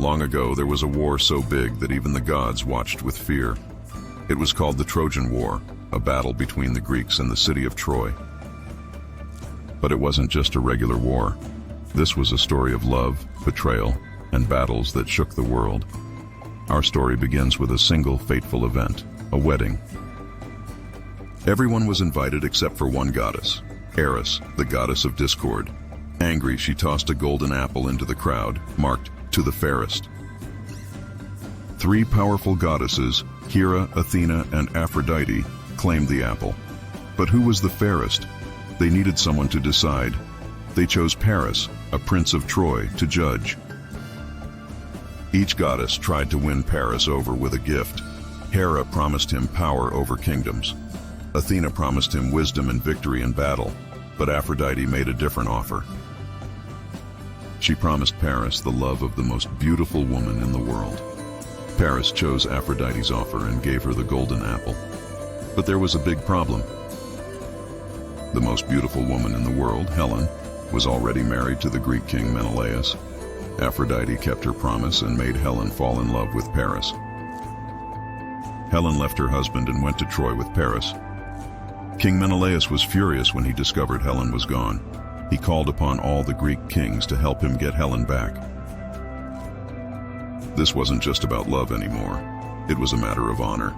Long ago, there was a war so big that even the gods watched with fear. It was called the Trojan War, a battle between the Greeks and the city of Troy. But it wasn't just a regular war. This was a story of love, betrayal, and battles that shook the world. Our story begins with a single fateful event, a wedding. Everyone was invited except for one goddess, Eris, the goddess of discord. Angry, she tossed a golden apple into the crowd, marked, "To the fairest." 3 powerful goddesses, Hera, Athena, and Aphrodite, claimed the apple. But who was the fairest? They needed someone to decide. They chose Paris, a prince of Troy, to judge. Each goddess tried to win Paris over with a gift. Hera promised him power over kingdoms. Athena promised him wisdom and victory in battle, but Aphrodite made a different offer. She promised Paris the love of the most beautiful woman in the world. Paris chose Aphrodite's offer and gave her the golden apple. But there was a big problem. The most beautiful woman in the world, Helen, was already married to the Greek king Menelaus. Aphrodite kept her promise and made Helen fall in love with Paris. Helen left her husband and went to Troy with Paris. King Menelaus was furious when he discovered Helen was gone. He called upon all the Greek kings to help him get Helen back. This wasn't just about love anymore. It was a matter of honor.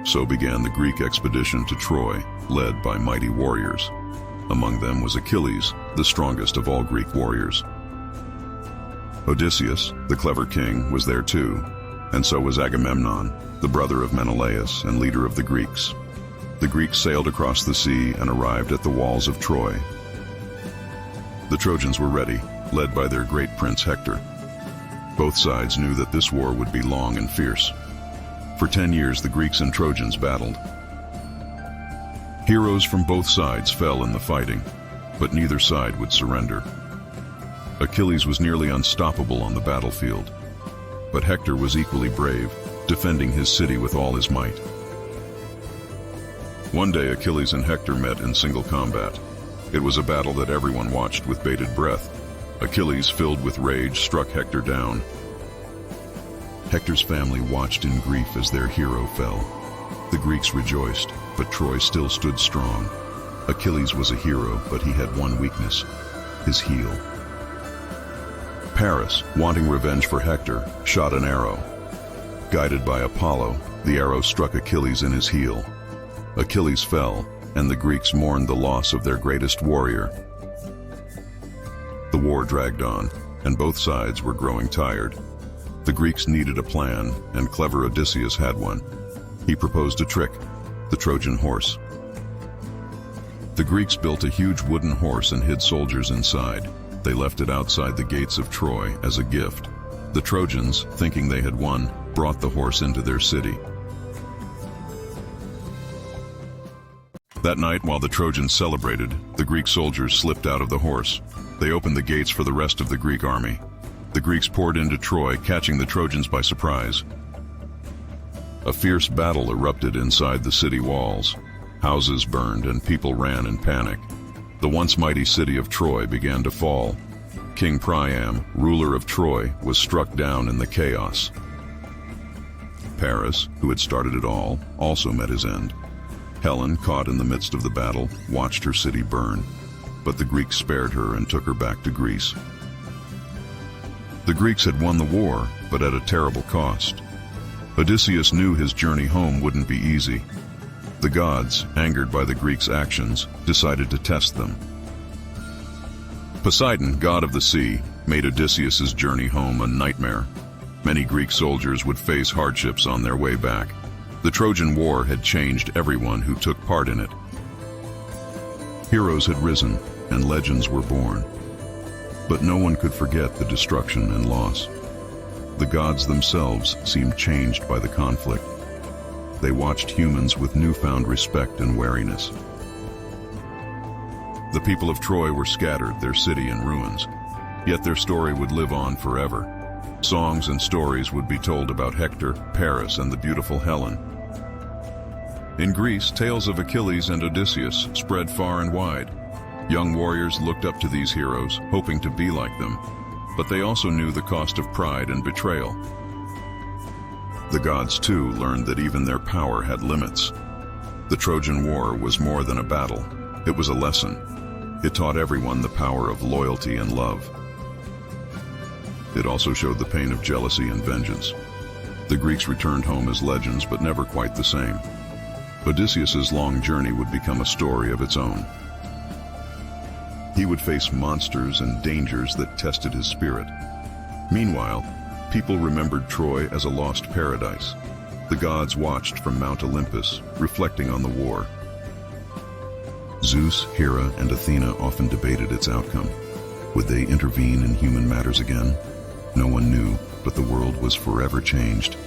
So began the Greek expedition to Troy, led by mighty warriors. Among them was Achilles, the strongest of all Greek warriors. Odysseus, the clever king, was there too, and so was Agamemnon, the brother of Menelaus and leader of the Greeks. The Greeks sailed across the sea and arrived at the walls of Troy. The Trojans were ready, led by their great prince Hector. Both sides knew that this war would be long and fierce. For 10 years, the Greeks and Trojans battled. Heroes from both sides fell in the fighting, but neither side would surrender. Achilles was nearly unstoppable on the battlefield, but Hector was equally brave, defending his city with all his might. One day, Achilles and Hector met in single combat. It was a battle that everyone watched with bated breath. Achilles, filled with rage, struck Hector down. Hector's family watched in grief as their hero fell. The Greeks rejoiced, but Troy still stood strong. Achilles was a hero, but he had one weakness: his heel. Paris, wanting revenge for Hector, shot an arrow. Guided by Apollo, the arrow struck Achilles in his heel. Achilles fell, and the Greeks mourned the loss of their greatest warrior. The war dragged on, and both sides were growing tired. The Greeks needed a plan, and clever Odysseus had one. He proposed a trick: the Trojan horse. The Greeks built a huge wooden horse and hid soldiers inside. They left it outside the gates of Troy as a gift. The Trojans, thinking they had won, brought the horse into their city. That night, while the Trojans celebrated, the Greek soldiers slipped out of the horse. They opened the gates for the rest of the Greek army. The Greeks poured into Troy, catching the Trojans by surprise. A fierce battle erupted inside the city walls. Houses burned and people ran in panic. The once mighty city of Troy began to fall. King Priam, ruler of Troy, was struck down in the chaos. Paris, who had started it all, also met his end. Helen, caught in the midst of the battle, watched her city burn, but the Greeks spared her and took her back to Greece. The Greeks had won the war, but at a terrible cost. Odysseus knew his journey home wouldn't be easy. The gods, angered by the Greeks' actions, decided to test them. Poseidon, god of the sea, made Odysseus' journey home a nightmare. Many Greek soldiers would face hardships on their way back. The Trojan War had changed everyone who took part in it. Heroes had risen, and legends were born. But no one could forget the destruction and loss. The gods themselves seemed changed by the conflict. They watched humans with newfound respect and wariness. The people of Troy were scattered, their city in ruins. Yet their story would live on forever. Songs and stories would be told about Hector, Paris, and the beautiful Helen. In Greece, tales of Achilles and Odysseus spread far and wide. Young warriors looked up to these heroes, hoping to be like them. but they also knew the cost of pride and betrayal. The gods, too, learned that even their power had limits. The Trojan War was more than a battle. It was a lesson. It taught everyone the power of loyalty and love. It also showed the pain of jealousy and vengeance. The Greeks returned home as legends, but never quite the same. Odysseus's long journey would become a story of its own. He would face monsters and dangers that tested his spirit. Meanwhile, people remembered Troy as a lost paradise. The gods watched from Mount Olympus, reflecting on the war. Zeus, Hera, and Athena often debated its outcome. Would they intervene in human matters again? No one knew, but the world was forever changed.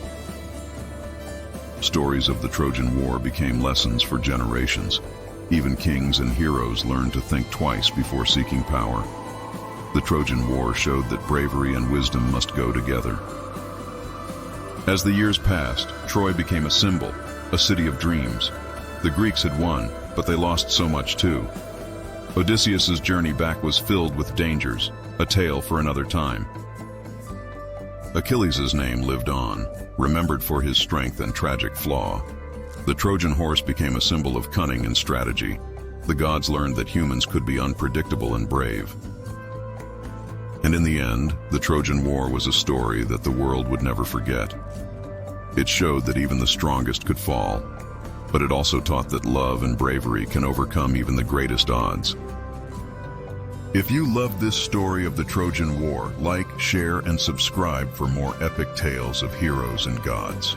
Stories of the Trojan War became lessons for generations. Even kings and heroes learned to think twice before seeking power. The Trojan War showed that bravery and wisdom must go together. As the years passed, Troy became a symbol, a city of dreams. The Greeks had won, but they lost so much too. Odysseus's journey back was filled with dangers, a tale for another time. Achilles' name lived on, remembered for his strength and tragic flaw. The Trojan horse became a symbol of cunning and strategy. The gods learned that humans could be unpredictable and brave. And in the end, the Trojan War was a story that the world would never forget. It showed that even the strongest could fall, but it also taught that love and bravery can overcome even the greatest odds. If you loved this story of the Trojan War, like, share, and subscribe for more epic tales of heroes and gods.